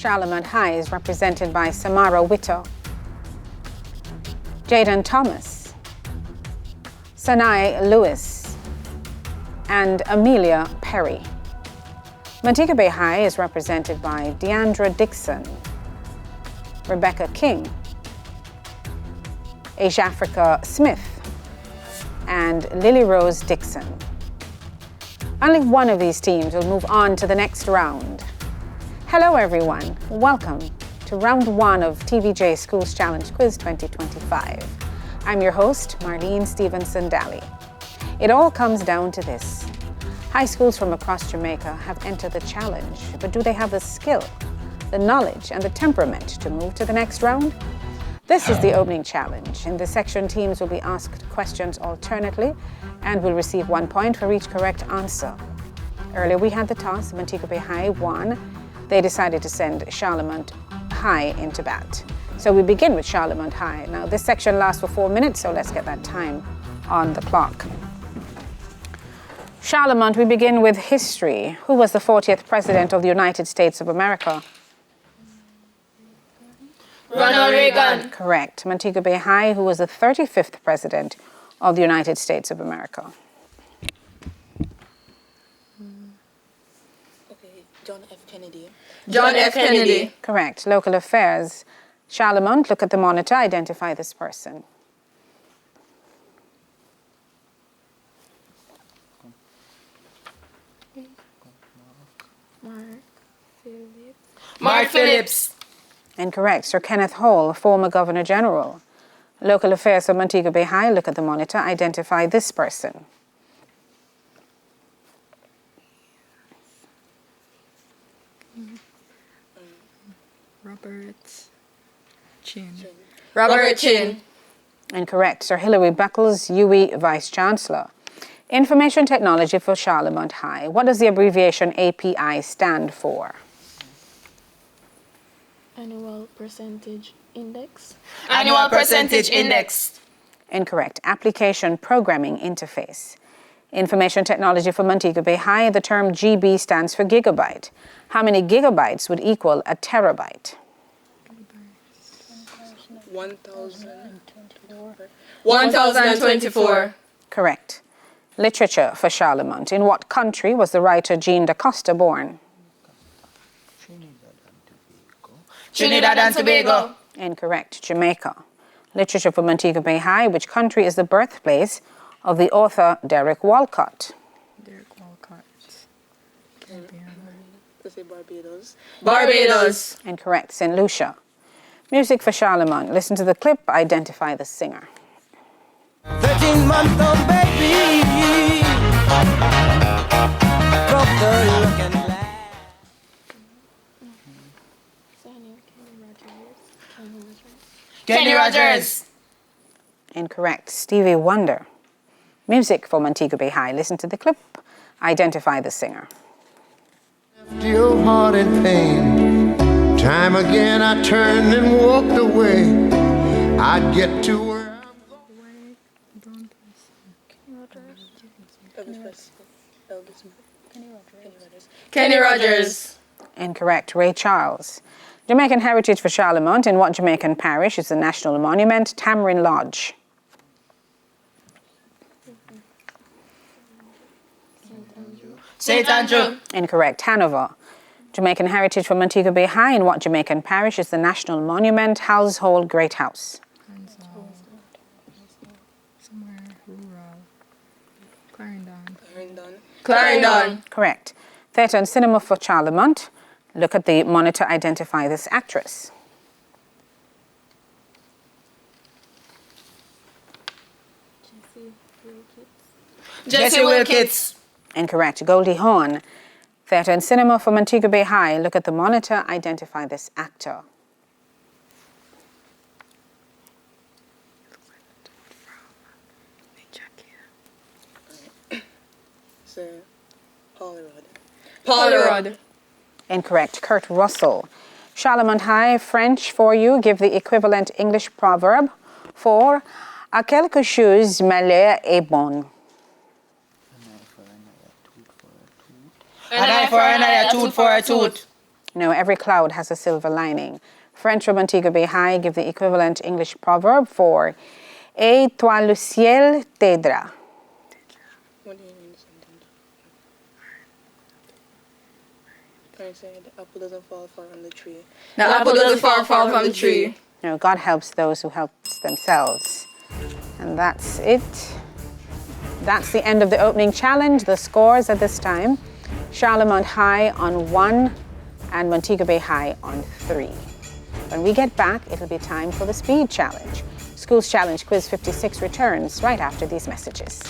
Charlemont High is represented by Samara Witto, Jaden Thomas, Sanai Lewis, and Amelia Perry. Montego Bay High is represented by Deandra Dixon, Rebecca King, Asia Africa Smith, and Lily Rose Dixon. Only one of these teams will move on to the next round. Hello everyone, welcome to round one of TVJ Schools Challenge Quiz 2025. I'm your host, Marlene Stevenson-Daly. It all comes down to this. High schools from across Jamaica have entered the challenge, but do they have the skill, the knowledge, and the temperament to move to the next round? This is the opening challenge. In this section, teams will be asked questions alternately and will receive 1 point for each correct answer. Earlier we had the toss, Montego Bay High won. They decided to send Charlemont High into bat. So we begin with Charlemont High. Now this section lasts for 4 minutes, so let's get that time on the clock. Charlemont, we begin with history. Who was the 40th President of the United States of America? Ronald Reagan. Correct. Montego Bay High, who was the 35th President of the United States of America? Okay, John F. Kennedy. John F. Kennedy. Correct. Local affairs. Charlemont, look at the monitor, identify this person. Mark Phillips. Incorrect. Sir Kenneth Hall, former Governor General. Local affairs of Montego Bay High, look at the monitor, identify this person. Robert Chin. Incorrect. Sir Hilary Beckles, UWI Vice Chancellor. Information Technology for Charlemont High. What does the abbreviation API stand for? Annual Percentage Index. Annual Percentage Index. Incorrect. Application Programming Interface. Information Technology for Montego Bay High. The term GB stands for gigabyte. How many gigabytes would equal a terabyte? 1024. Correct. Literature for Charlemont. In what country was the writer Jean D'Acosta born? Trinidad and Tobago. Incorrect. Jamaica. Literature for Montego Bay High. Which country is the birthplace of the author Derek Walcott? Barbados. Incorrect. St. Lucia. Music for Charlemont. Listen to the clip, identify the singer. 13-month-old baby broke the looking glass. Kenny Rogers. Incorrect. Stevie Wonder. Music for Montego Bay High. Listen to the clip, identify the singer. After your heart in pain, time again I turned and walked away. I'd get to where I'm going. Kenny Rogers. Incorrect. Ray Charles. Jamaican heritage for Charlemont. In what Jamaican parish is the national monument Tamarin Lodge? St. Andrew. Incorrect. Hanover. Jamaican heritage for Montego Bay High. In what Jamaican parish is the national monument Household Great House? Somewhere rural. Clarendon. Correct. Theatre and cinema for Charlemont. Look at the monitor, identify this actress. Jessie Wilkins. Incorrect. Goldie Hawn. Theatre and cinema for Montego Bay High. Look at the monitor, identify this actor. Polyrod. Incorrect. Kurt Russell. Charlemont High, French for you. Give the equivalent English proverb for à quelque chose malheur est bon. An eye for an eye, a tooth for a tooth. No, every cloud has a silver lining. French from Montego Bay High give the equivalent English proverb for Et toi le ciel t'aidera. What do you mean something? I said the apple doesn't fall far from the tree. The apple doesn't fall far from the tree. No, God helps those who help themselves. And that's it. That's the end of the opening challenge. The scores at this time: Charlemont High on 1 and Montego Bay High on 3. When we get back, it'll be time for the speed challenge. Schools Challenge Quiz 56 returns right after these messages.